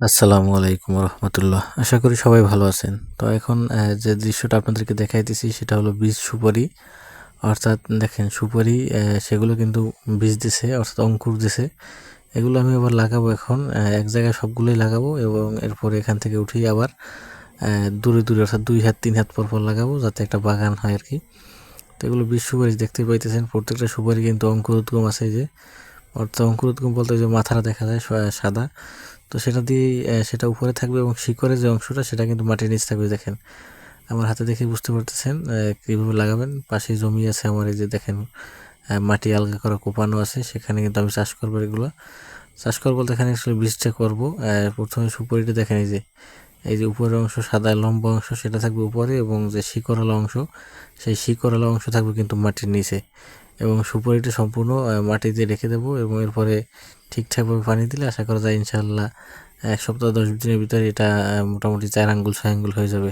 আসসালামু আলাইকুম রহমতুল্লাহ। আশা করি সবাই ভালো আছেন। তো এখন যে দৃশ্যটা আপনাদেরকে দেখাইতেছি সেটা হলো বীজ সুপারি। অর্থাৎ দেখেন সুপারি সেগুলো কিন্তু বীজ দিছে, অর্থাৎ অঙ্কুর দিছে। এগুলো আমি আবার লাগাবো এখন, এক জায়গায় সবগুলোই লাগাবো এবং এরপরে এখান থেকে উঠিয়ে আবার দূরে দূরে অর্থাৎ 2 হাত 3 হাত পর পর লাগাবো, যাতে একটা বাগান হয় আর কি। তো এগুলো বীজ সুপারি দেখতে পাইতেছেন, প্রত্যেকটা সুপারি কিন্তু অঙ্কুরোদ্গম আছে। এই যে অর্থাৎ অঙ্কুরোদ্গম বলতে যে মাথাটা দেখা যায় সাদা, তো সেটা দিয়েই সেটা উপরে থাকবে এবং শিকড়ের যে অংশটা সেটা কিন্তু মাটির নিচ থাকবে। দেখেন আমার হাতে দেখে বুঝতে পারতেছেন কীভাবে লাগাবেন। পাশে জমি আছে আমার, এই যে দেখেন মাটি আলগা করা কোপানো আছে, সেখানে কিন্তু আমি চাষ করবো। এগুলো চাষ করবো বলতে এখানে আসলে বীজটা করবো। প্রথমে সুপারিটা দেখেন, এই যে উপরের অংশ সাদা লম্বা অংশ সেটা থাকবে উপরে, এবং যে শিকড়ালা অংশ সেই শিকড়ালা অংশ থাকবে কিন্তু মাটির নিচে। এবং সুপারিটা সম্পূর্ণ মাটি দিয়ে রেখে দেবো এবং এরপরে ঠিকঠাকভাবে পানি দিলে আশা করা যায় ইনশাল্লাহ 1 সপ্তাহ 10 দিনের ভিতরে এটা মোটামুটি 4 আঙ্গুল 6 আঙ্গুল হয়ে যাবে।